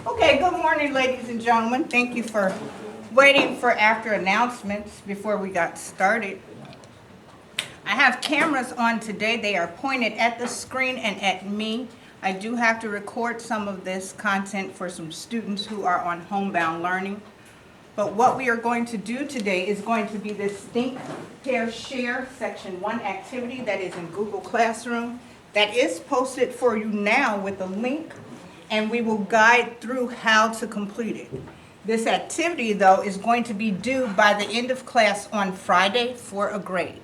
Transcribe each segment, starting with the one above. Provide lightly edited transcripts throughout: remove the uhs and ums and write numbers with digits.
Okay, good morning, ladies and gentlemen. Thank you for waiting for after announcements before we got started. I have cameras on today. They are pointed at the screen and at me. I do have to record some of this content for some students who are on homebound learning. But what we are going to do today is going to be this Think, Pair, Share Section 1 activity that is in Google Classroom. That is posted for you now with a link, and we will guide through how to complete it. This activity, though, is going to be due by the end of class on Friday for a grade.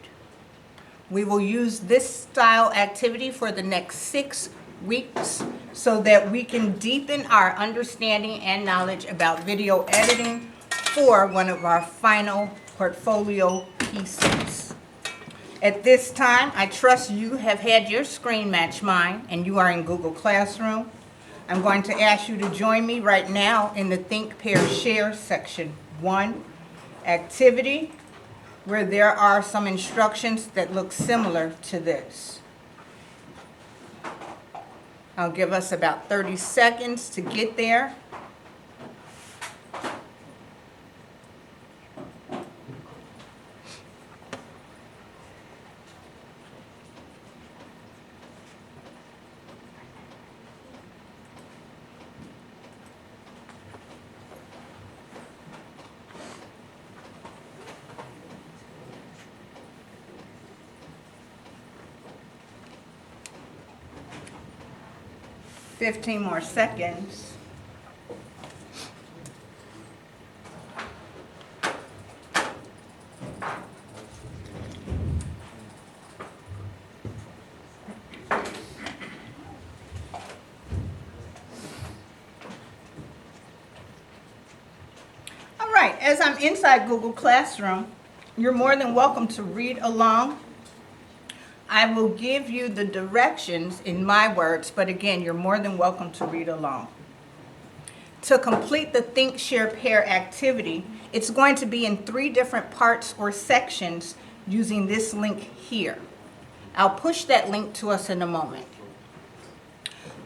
We will use this style activity for the next 6 weeks so that we can deepen our understanding and knowledge about video editing for one of our final portfolio pieces. At this time, I trust you have had your screen match mine and you are in Google Classroom. I'm going to ask you to join me right now in the Think, Pair, Share Section 1 activity, where there are some instructions that look similar to this. I'll give us about 30 seconds to get there. Fifteen more seconds. All right, as I'm inside Google Classroom, you're more than welcome to read along. I will give you the directions in my words, but again, you're more than welcome to read along. To complete the Think, Share, Pair activity, it's going to be in 3 different parts or sections using this link here. I'll push that link to us in a moment.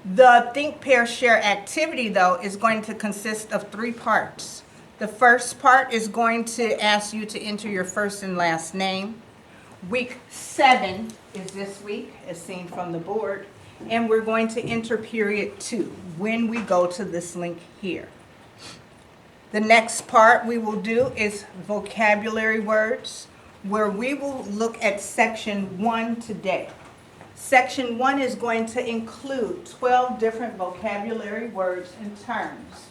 The Think, Pair, Share activity, though, is going to consist of 3 parts. The first part is going to ask you to enter your first and last name. Week 7 is this week, as seen from the board, and we're going to enter period 2 when we go to this link here. The next part we will do is vocabulary words, where we will look at section 1 today. Section 1 is going to include 12 different vocabulary words and terms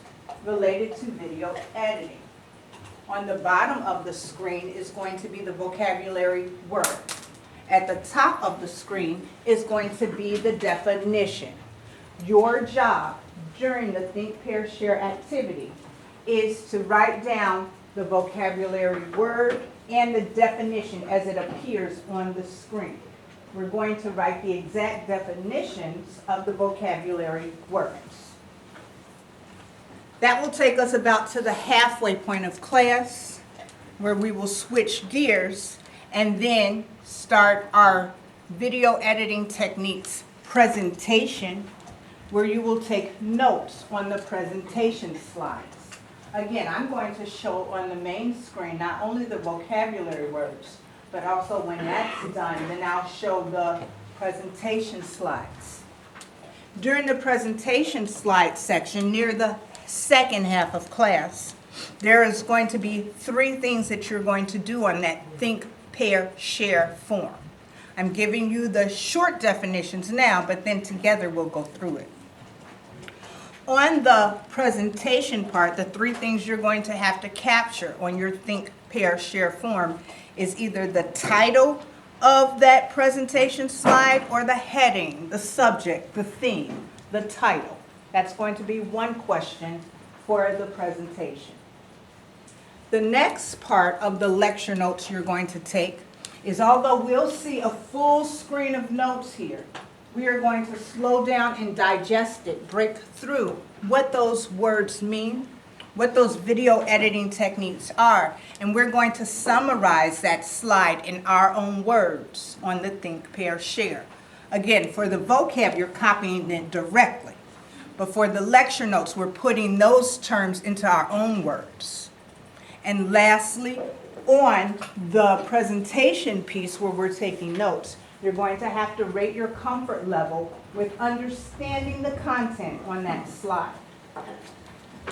related to video editing. On the bottom of the screen is going to be the vocabulary word. At the top of the screen is going to be the definition. Your job during the Think, Pair, Share activity is to write down the vocabulary word and the definition as it appears on the screen. We're going to write the exact definitions of the vocabulary words. That will take us about to the halfway point of class, where we will switch gears and then start our video editing techniques presentation, where you will take notes on the presentation slides. Again, I'm going to show on the main screen not only the vocabulary words, but also when that's done, then I'll show the presentation slides. During the presentation slide section, near the second half of class, there is going to be 3 things that you're going to do on that Think, Pair, Share form. I'm giving you the short definitions now, but then together we'll go through it. On the presentation part, the 3 things you're going to have to capture on your Think, Pair, Share form is either the title of that presentation slide or the heading, the subject, the theme, the title. That's going to be one question for the presentation. The next part of the lecture notes you're going to take is, although we'll see a full screen of notes here, we are going to slow down and digest it, break through what those words mean, what those video editing techniques are, and we're going to summarize that slide in our own words on the Think, Pair, Share. Again, for the vocab, you're copying it directly. But for the lecture notes, we're putting those terms into our own words. And lastly, on the presentation piece where we're taking notes, you're going to have to rate your comfort level with understanding the content on that slide.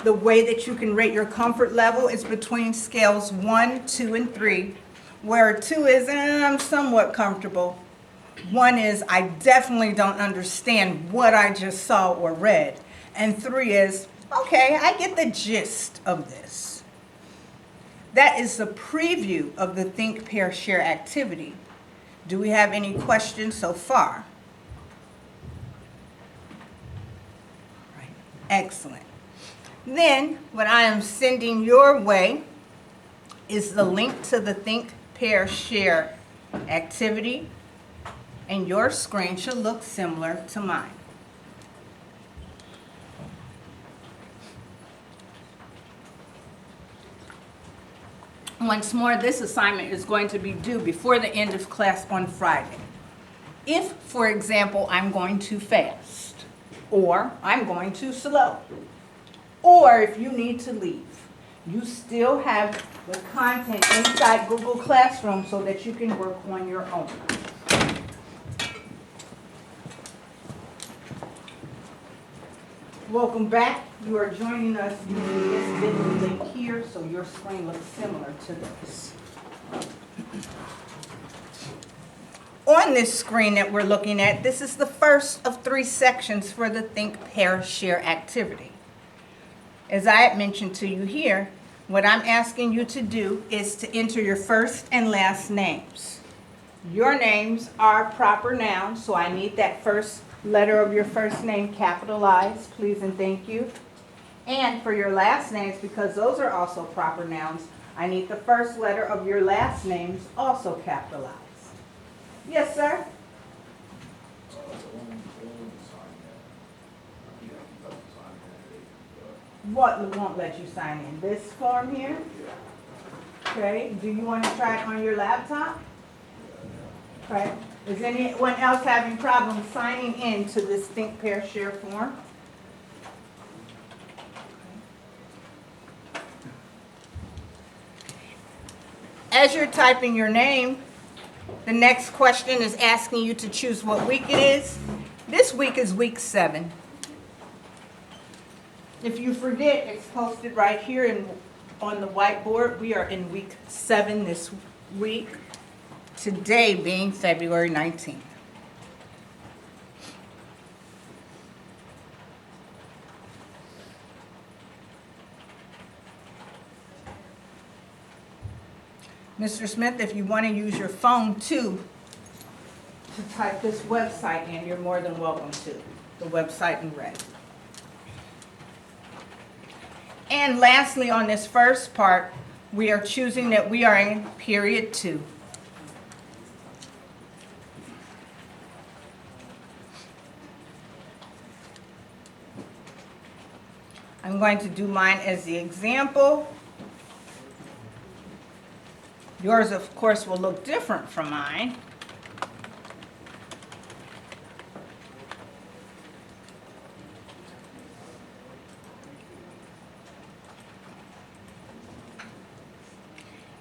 The way that you can rate your comfort level is between scales 1, 2, and 3, where 2 is, I'm somewhat comfortable. 1 is, I definitely don't understand what I just saw or read. And 3 is, okay, I get the gist of this. That is the preview of the Think, Pair, Share activity. Do we have any questions so far? Right. Excellent. Then, what I am sending your way is the link to the Think, Pair, Share activity, and your screen should look similar to mine. Once more, this assignment is going to be due before the end of class on Friday. If, for example, I'm going too fast, or I'm going too slow, or if you need to leave, you still have the content inside Google Classroom so that you can work on your own. Welcome back. You are joining us using this video link here, so your screen looks similar to this. On this screen that we're looking at, this is the first of 3 sections for the Think, Pair, Share activity. As I had mentioned to you here, what I'm asking you to do is to enter your first and last names. Your names are proper nouns, so I need that first letter of your first name capitalized, please and thank you. And for your last names, because those are also proper nouns, I need the first letter of your last names also capitalized. Yes, sir? What won't let you sign in? This form here? Okay, do you want to try it on your laptop? Okay. Is anyone else having problems signing in to this Think, Pair, Share form? As you're typing your name, the next question is asking you to choose what week it is. This week is week 7. If you forget, it's posted right here on the whiteboard. We are in week 7 this week, today being February 19th. Mr. Smith, if you want to use your phone too to type this website in, you're more than welcome to. The website in red. And lastly, on this first part, we are choosing that we are in period 2. I'm going to do mine as the example. Yours, of course, will look different from mine.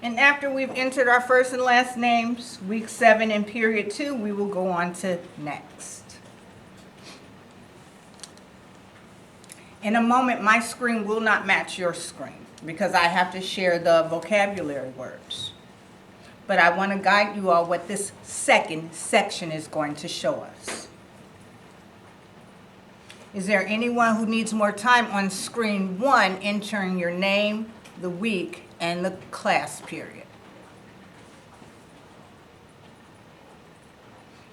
And after we've entered our first and last names, week 7 and period 2, we will go on to next. In a moment, my screen will not match your screen because I have to share the vocabulary words. But I want to guide you all what this second section is going to show us. Is there anyone who needs more time on screen 1 entering your name, the week, and the class period?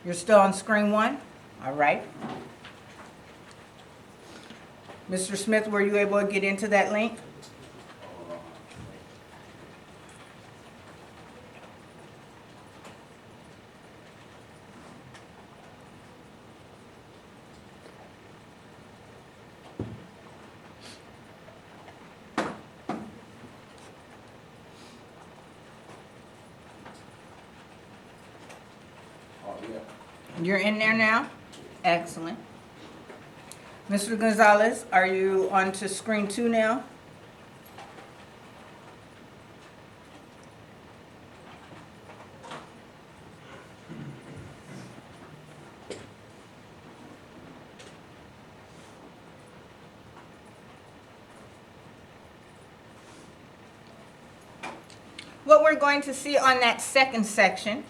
You're still on screen 1? All right. Mr. Smith, were you able to get into that link? You're in there now? Excellent. Mr. Gonzalez, are you on to screen 2 now? What we're going to see on that second section,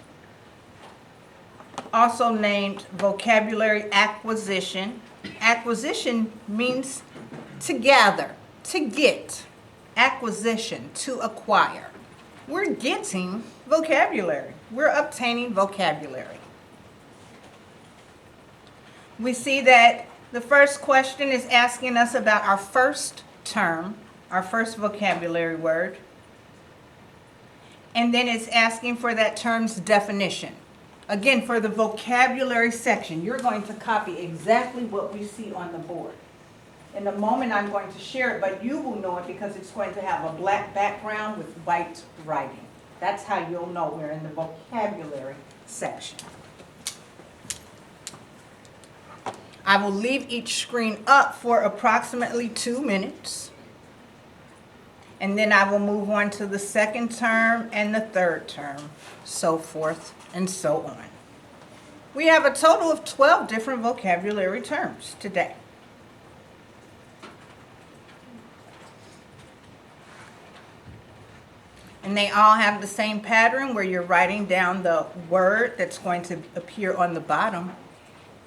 also named vocabulary acquisition. Acquisition means to gather, to get. Acquisition, to acquire. We're getting vocabulary. We're obtaining vocabulary. We see that the first question is asking us about our first term, our first vocabulary word. And then it's asking for that term's definition. Again, for the vocabulary section, you're going to copy exactly what we see on the board. In a moment, I'm going to share it, but you will know it because it's going to have a black background with white writing. That's how you'll know we're in the vocabulary section. I will leave each screen up for approximately 2 minutes. And then I will move on to the second term and the third term, so forth and so on. We have a total of 12 different vocabulary terms today. And they all have the same pattern where you're writing down the word that's going to appear on the bottom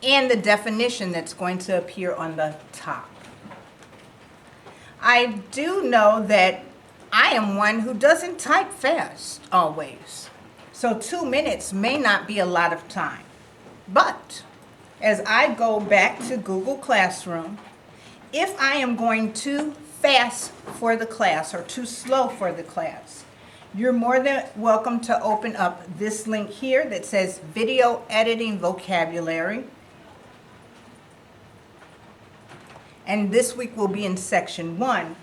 and the definition that's going to appear on the top. I do know that I am one who doesn't type fast always. So 2 minutes may not be a lot of time. But as I go back to Google Classroom, if I am going too fast for the class or too slow for the class, you're more than welcome to open up this link here that says Video Editing Vocabulary. And this week will be in section 1,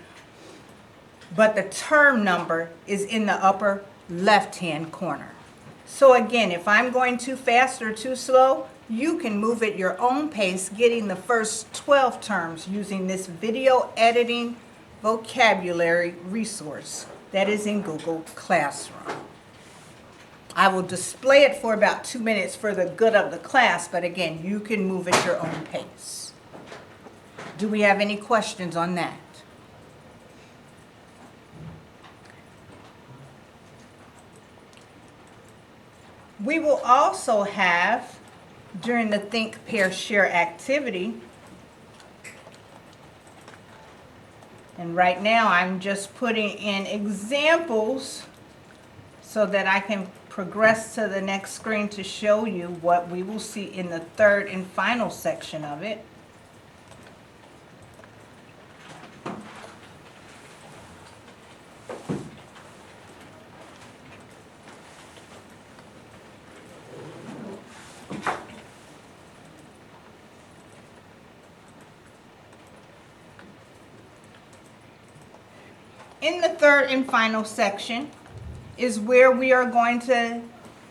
but the term number is in the upper left-hand corner. So again, if I'm going too fast or too slow, you can move at your own pace, getting the first 12 terms using this video editing vocabulary resource that is in Google Classroom. I will display it for about 2 minutes for the good of the class, but again, you can move at your own pace. Do we have any questions on that? We will also have, during the Think, Pair, Share activity, and right now I'm just putting in examples so that I can progress to the next screen to show you what we will see in the third and final section of it. In the third and final section is where we are going to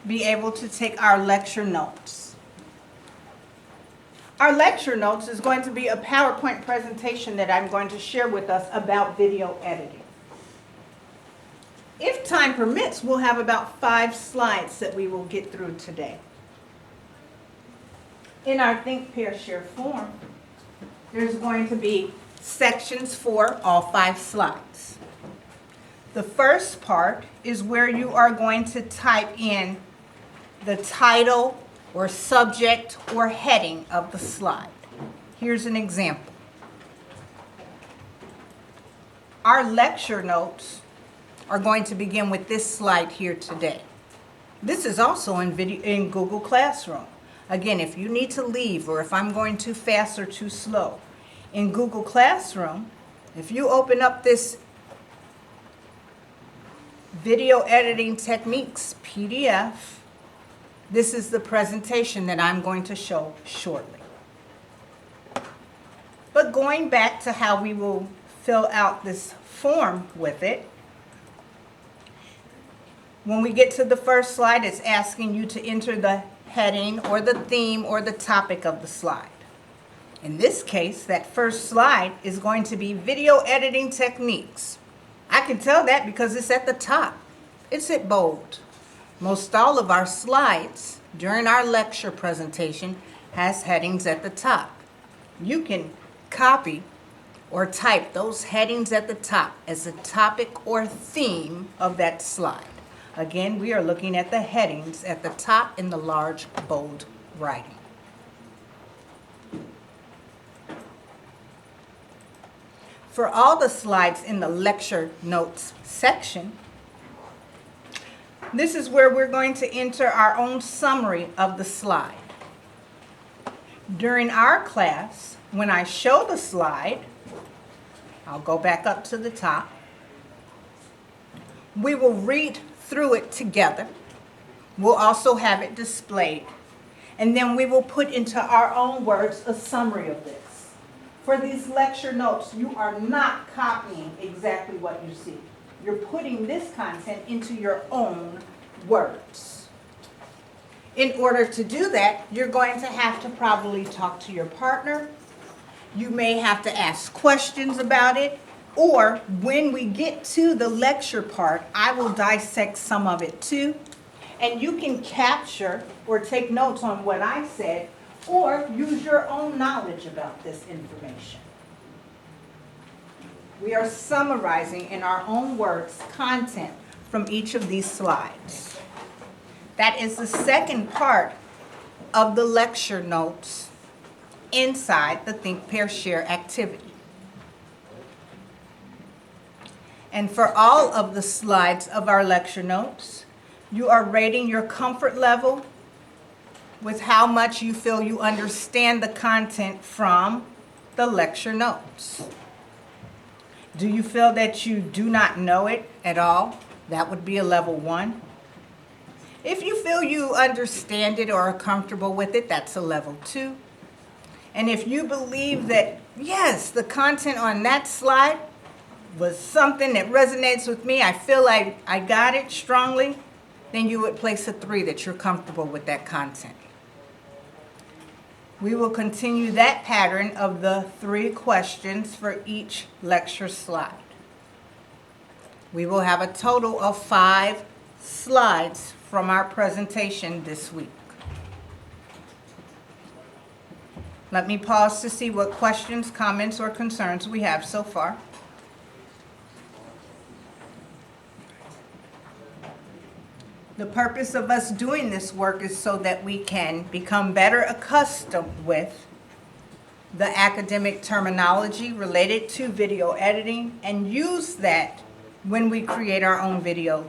be able to take our lecture notes. Our lecture notes is going to be a PowerPoint presentation that I'm going to share with us about video editing. If time permits, we'll have about 5 slides that we will get through today. In our Think, Pair, Share form, there's going to be sections for all 5 slides. The first part is where you are going to type in the title or subject or heading of the slide. Here's an example. Our lecture notes are going to begin with this slide here today. This is also in Google Classroom. Again, if you need to leave or if I'm going too fast or too slow, in Google Classroom, if you open up this Video Editing Techniques PDF, this is the presentation that I'm going to show shortly. But going back to how we will fill out this form with it, when we get to the first slide, it's asking you to enter the heading or the theme or the topic of the slide. In this case, that first slide is going to be video editing techniques. I can tell that because it's at the top. It's at bold. Most all of our slides during our lecture presentation has headings at the top. You can copy or type those headings at the top as a topic or theme of that slide. Again, we are looking at the headings at the top in the large, bold writing. For all the slides in the lecture notes section, this is where we're going to enter our own summary of the slide. During our class, when I show the slide, I'll go back up to the top. We will read through it together. We'll also have it displayed. And then we will put into our own words a summary of this. For these lecture notes, you are not copying exactly what you see. You're putting this content into your own words. In order to do that, you're going to have to probably talk to your partner. You may have to ask questions about it, or when we get to the lecture part, I will dissect some of it too. And you can capture or take notes on what I said, or use your own knowledge about this information. We are summarizing in our own words content from each of these slides. That is the second part of the lecture notes inside the Think, Pair, Share activity. And for all of the slides of our lecture notes, you are rating your comfort level with how much you feel you understand the content from the lecture notes. Do you feel that you do not know it at all? That would be a level 1. If you feel you understand it or are comfortable with it, that's a level 2. And if you believe that, yes, the content on that slide was something that resonates with me, I feel like I got it strongly, then you would place a 3 that you're comfortable with that content. We will continue that pattern of the 3 questions for each lecture slide. We will have a total of 5 slides from our presentation this week. Let me pause to see what questions, comments, or concerns we have so far. The purpose of us doing this work is so that we can become better accustomed with the academic terminology related to video editing and use that when we create our own video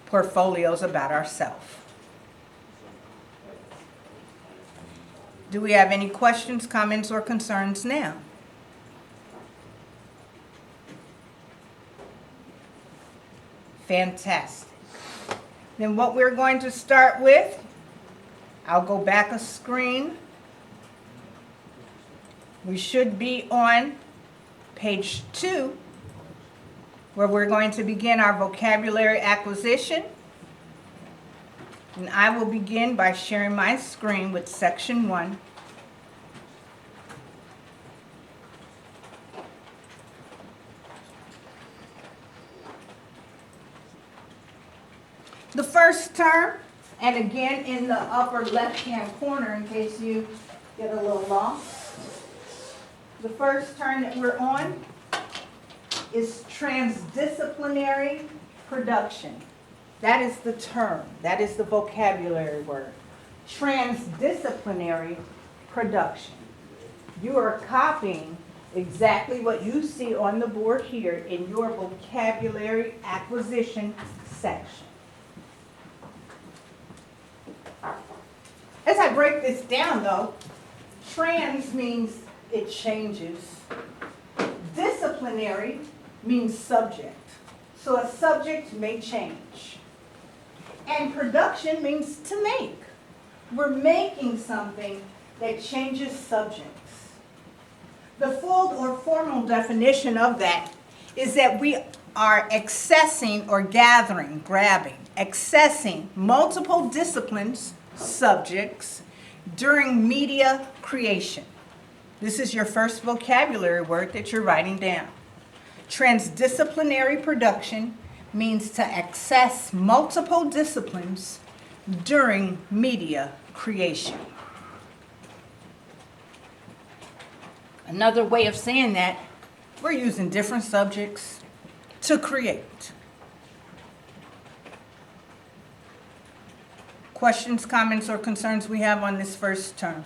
portfolios about ourselves. Do we have any questions, comments, or concerns now? Fantastic. Then what we're going to start with, I'll go back a screen. We should be on page 2, where we're going to begin our vocabulary acquisition. And I will begin by sharing my screen with section 1. The first term, and again in the upper left-hand corner in case you get a little lost, the first term that we're on is transdisciplinary production. That is the term. That is the vocabulary word. Transdisciplinary production. You are copying exactly what you see on the board here in your vocabulary acquisition section. As I break this down, though, trans means it changes. Disciplinary means subject. So a subject may change. And production means to make. We're making something that changes subjects. The full or formal definition of that is that we are accessing or gathering, grabbing, accessing multiple disciplines, subjects, during media creation. This is your first vocabulary word that you're writing down. Transdisciplinary production means to access multiple disciplines during media creation. Another way of saying that, we're using different subjects to create. Questions, comments, or concerns we have on this first term?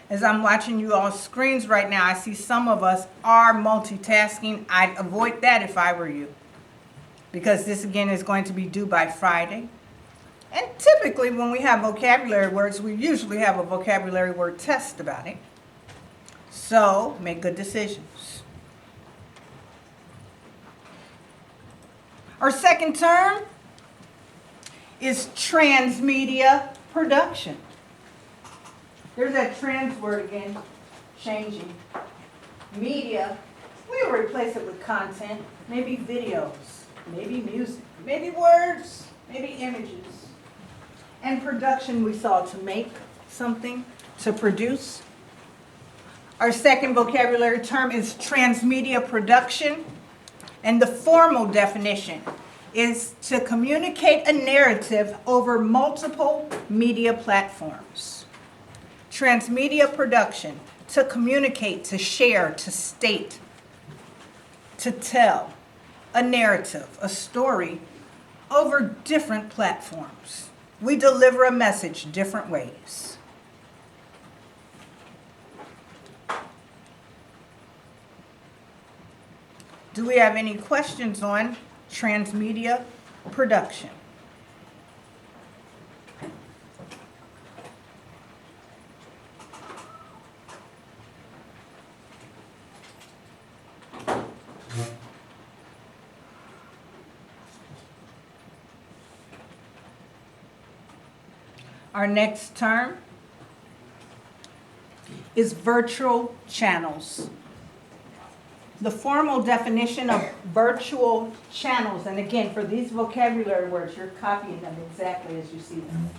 As I'm watching you all's screens right now, I see some of us are multitasking. I'd avoid that if I were you, because this again is going to be due by Friday. And typically when we have vocabulary words, we usually have a vocabulary word test about it. So make good decisions. Our second term is transmedia production. There's that trans word again, changing. Media, we will replace it with content, maybe videos, maybe music, maybe words, maybe images. And production we saw to make something, to produce. Our second vocabulary term is transmedia production. And the formal definition is to communicate a narrative over multiple media platforms. Transmedia production, to communicate, to share, to state, to tell a narrative, a story over different platforms. We deliver a message different ways. Do we have any questions on transmedia production? Our next term is virtual channels. The formal definition of virtual channels, and again, for these vocabulary words, you're copying them exactly as you see them.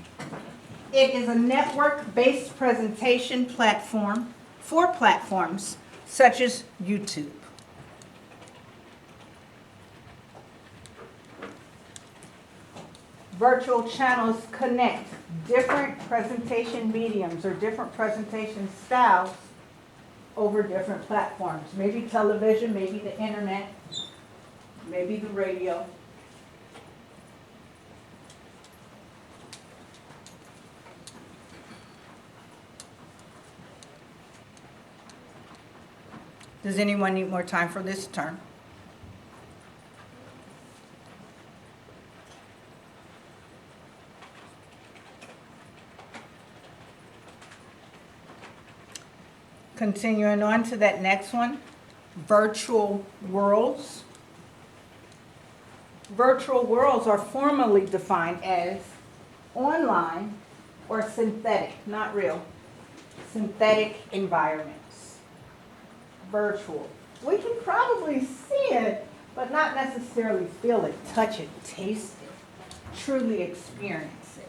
It is a network-based presentation platform for platforms such as YouTube. Virtual channels connect different presentation mediums or different presentation styles over different platforms. Maybe television, maybe the internet, maybe the radio. Does anyone need more time for this term? Continuing on to that next one, virtual worlds. Virtual worlds are formally defined as online or synthetic, not real, synthetic environments. Virtual. We can probably see it, but not necessarily feel it, touch it, taste it, truly experience it.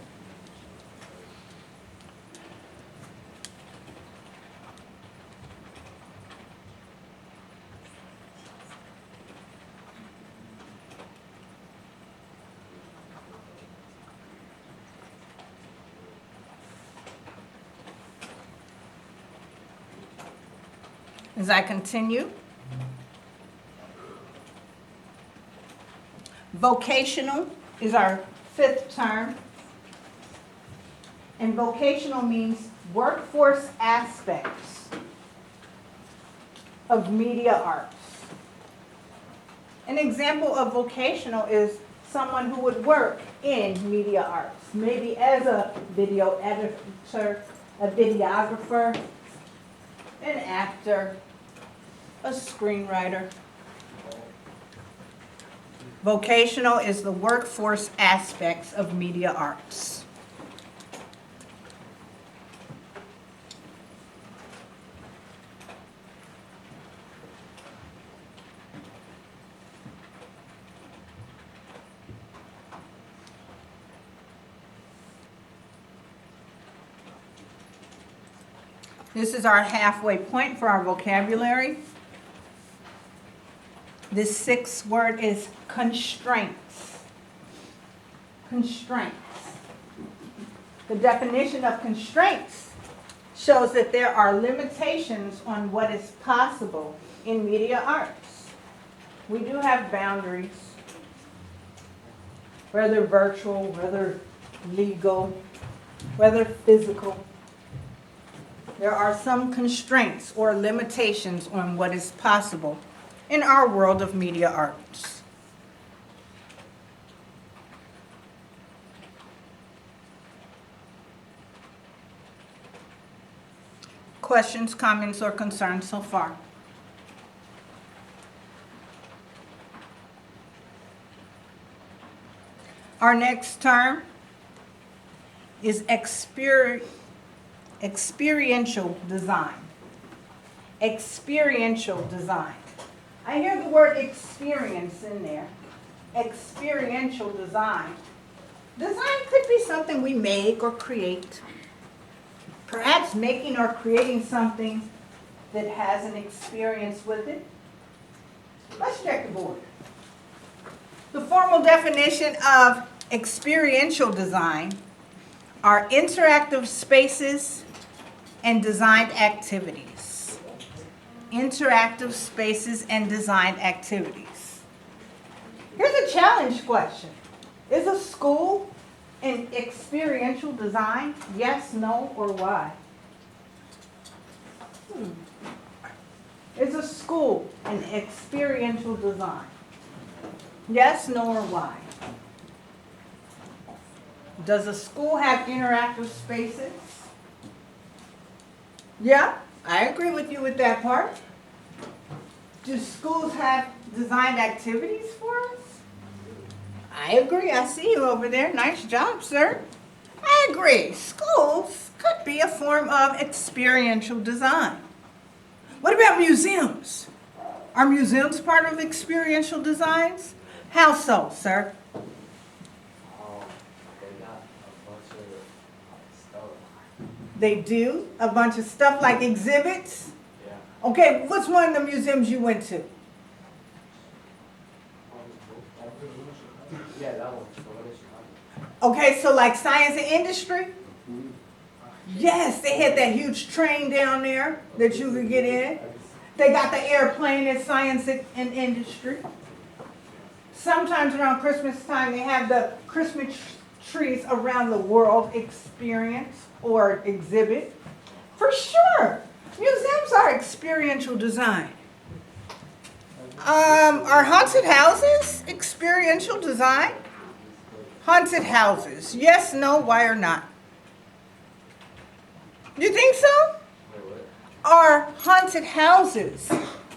As I continue, vocational is our fifth term, and vocational means workforce aspects of media arts. An example of vocational is someone who would work in media arts, maybe as a video editor, a videographer, an actor, a screenwriter. Vocational is the workforce aspects of media arts. This is our halfway point for our vocabulary. This sixth word is constraints. Constraints. The definition of constraints shows that there are limitations on what is possible in media arts. We do have boundaries, whether virtual, whether legal, whether physical. There are some constraints or limitations on what is possible in our world of media arts. Questions, comments, or concerns so far? Our next term is experiential design. Experiential design. I hear the word experience in there. Experiential design. Design could be something we make or create. Perhaps making or creating something that has an experience with it. Let's check the board. The formal definition of experiential design are interactive spaces and designed activities. Interactive spaces and designed activities. Here's a challenge question. Is a school an experiential design? Yes, no, or why? Is a school an experiential design? Yes, no, or why? Does a school have interactive spaces? Yeah, I agree with you with that part. Do schools have designed activities for us? I agree. I see you over there. Nice job, sir. I agree. Schools could be a form of experiential design. What about museums? Are museums part of experiential designs? How so, sir? They do a bunch of stuff like exhibits? Yeah. Okay, what's one of the museums you went to? Yeah, that one. Okay, so like science and industry? Yes, they had that huge train down there that you could get in. They got the airplane at science and industry. Sometimes around Christmas time, they have the Christmas trees around the world experience or exhibit. For sure, museums are experiential design. Are haunted houses experiential design? Haunted houses, yes, no, why, or not? You think so? Are haunted houses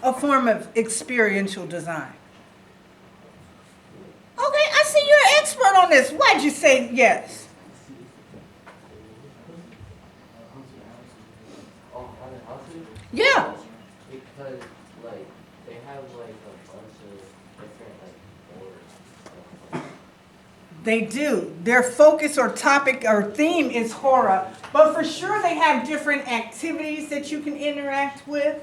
a form of experiential design? Okay, I see you're an expert on this. Why'd you say yes? Oh, haunted houses? Yeah. Because, like, they have, like, a bunch of different, like, horrors. They do. Their focus or topic or theme is horror, but for sure they have different activities that you can interact with.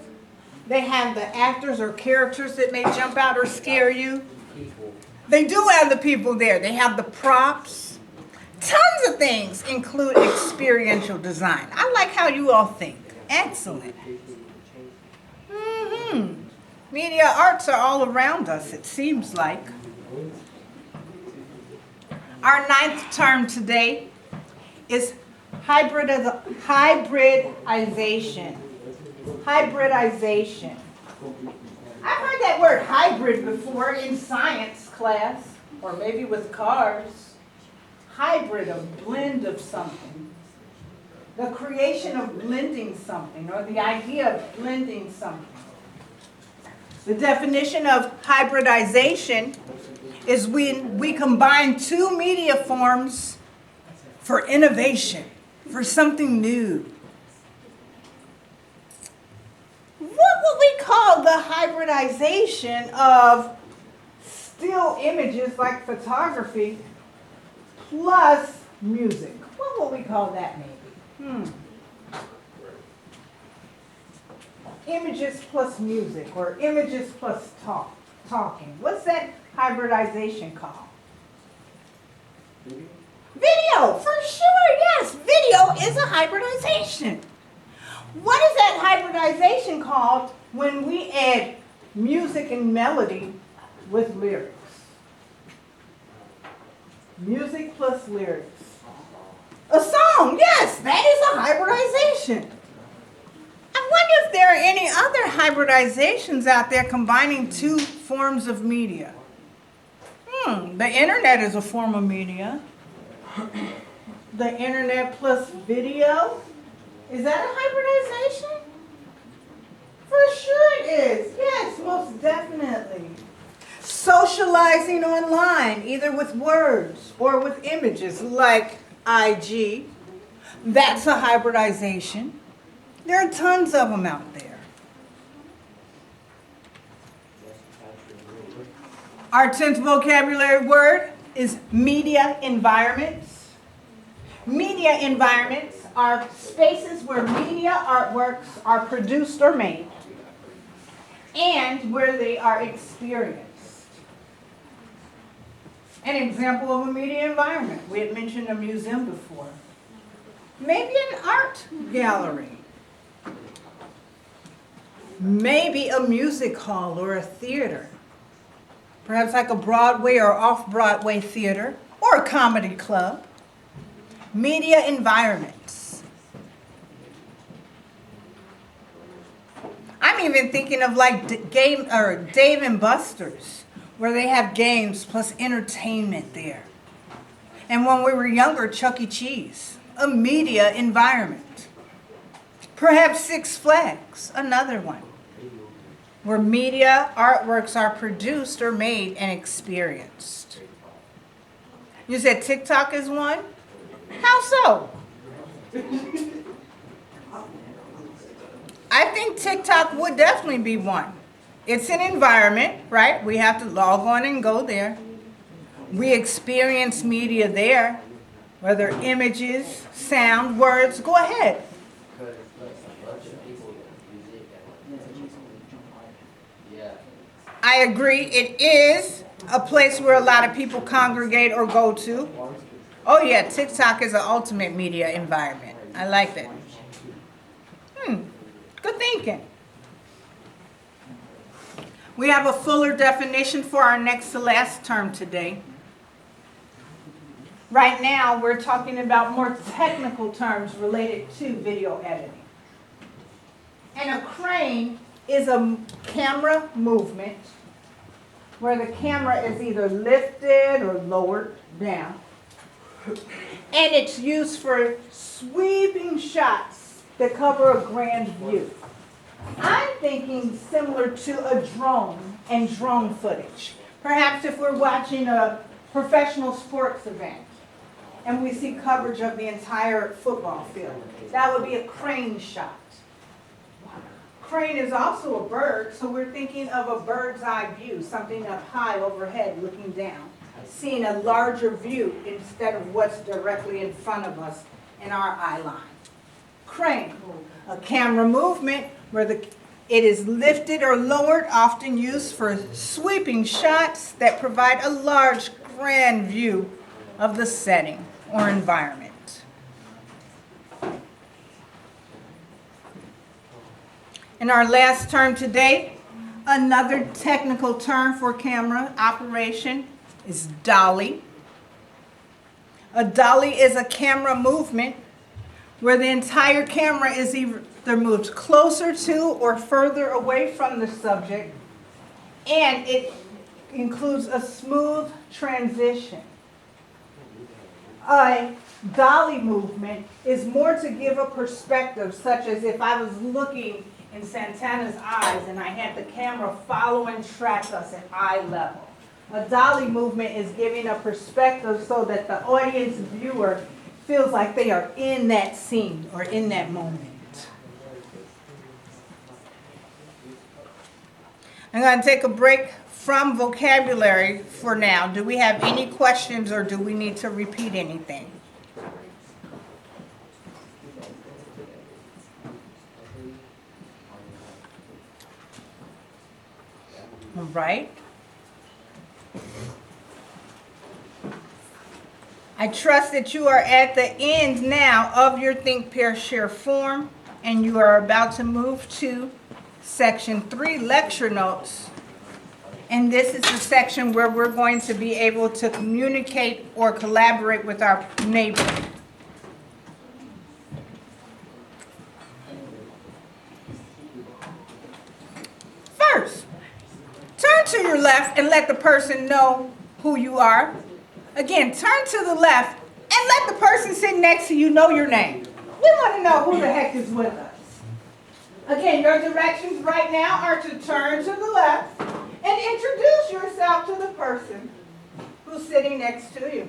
They have the actors or characters that may jump out or scare you. People. They do have the people there. They have the props. Tons of things include experiential design. I like how you all think. Excellent. Media arts are all around us, it seems like. Our ninth term today is hybridization. Hybridization. I've heard that word hybrid before in science class, or maybe with cars. Hybrid, a blend of something. The creation of blending something, or the idea of blending something. The definition of hybridization is when we combine two media forms for innovation, for something new. What would we call the hybridization of still images like photography plus music? What would we call that maybe? images plus music or images plus talking. What's that hybridization called? Video, for sure, yes. Video is a hybridization. What is that hybridization called when we add music and melody with lyrics? Music plus lyrics. A song, yes, that is a hybridization. I wonder if there are any other hybridizations out there combining two forms of media. The internet is a form of media. The internet plus video. Is that a hybridization? For sure it is. Yes, most definitely. Socializing online, either with words or with images like IG. That's a hybridization. There are tons of them out there. Our 10th vocabulary word is media environments. Media environments are spaces where media artworks are produced or made and where they are experienced. An example of a media environment, we had mentioned a museum before. Maybe an art gallery. Maybe a music hall or a theater. Perhaps like a Broadway or off-Broadway theater or a comedy club. Media environments. I'm even thinking of like Dave and Buster's, where they have games plus entertainment there. And when we were younger, Chuck E. Cheese, a media environment. Perhaps Six Flags, another one, where media artworks are produced or made and experienced. You said TikTok is one? How so? I think TikTok would definitely be one. It's an environment, right? We have to log on and go there. We experience media there, whether images, sound, words. Go ahead. I agree. It is a place where a lot of people congregate or go to. Oh yeah, TikTok is an ultimate media environment. I like that. Good thinking. We have a fuller definition for our next to last term today. Right now, we're talking about more technical terms related to video editing. And a crane is a camera movement where the camera is either lifted or lowered down. And it's used for sweeping shots that cover a grand view. I'm thinking similar to a drone and drone footage. Perhaps if we're watching a professional sports event and we see coverage of the entire football field, that would be a crane shot. Crane is also a bird, so we're thinking of a bird's eye view, something up high overhead looking down, seeing a larger view instead of what's directly in front of us in our eye line. Crane, a camera movement where it is lifted or lowered, often used for sweeping shots that provide a large, grand view of the setting or environment. In our last term today, another technical term for camera operation is dolly. A dolly is a camera movement where the entire camera is either moved closer to or further away from the subject, and it includes a smooth transition. A dolly movement is more to give a perspective, such as if I was looking in Santana's eyes and I had the camera follow and track us at eye level. A dolly movement is giving a perspective so that the audience viewer feels like they are in that scene or in that moment. I'm going to take a break from vocabulary for now. Do we have any questions or do we need to repeat anything? All right. I trust that you are at the end now of your Think, Pair, Share form, and you are about to move to Section 3, Lecture Notes. And this is the section where we're going to be able to communicate or collaborate with our neighbor. First, turn to your left and let the person know who you are. Again, turn to the left and let the person sitting next to you know your name. We want to know who the heck is with us. Again, your directions right now are to turn to the left and introduce yourself to the person who's sitting next to you.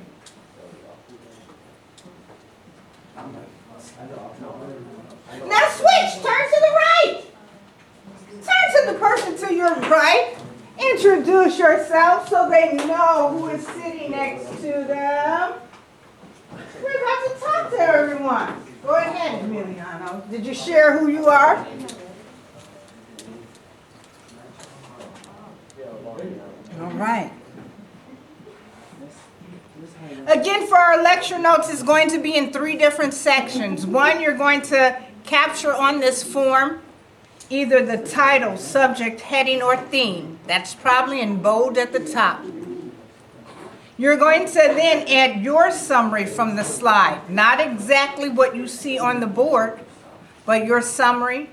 Now switch, turn to the right. Turn to the person to your right. Introduce yourself so they know who is sitting next to them. We're about to talk to everyone. Go ahead, Emiliano. Did you share who you are? All right. Again, for our lecture notes, it's going to be in 3 different sections. One, you're going to capture on this form either the title, subject, heading, or theme. That's probably in bold at the top. You're going to then add your summary from the slide. Not exactly what you see on the board, but your summary.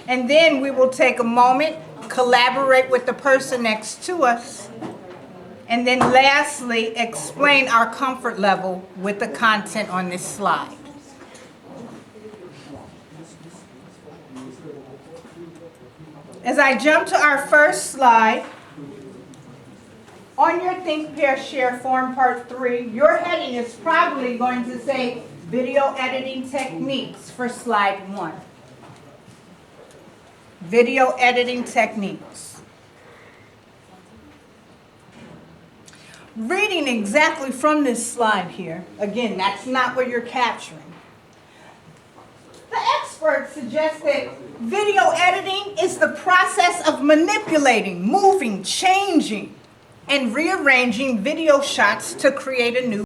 And then we will take a moment, collaborate with the person next to us, and then lastly, explain our comfort level with the content on this slide. As I jump to our first slide, on your Think, Pair, Share form, part 3, your heading is probably going to say Video Editing Techniques for slide 1. Video Editing Techniques. Reading exactly from this slide here, again, that's not what you're capturing. The experts suggest that video editing is the process of manipulating, moving, changing, and rearranging video shots to create a new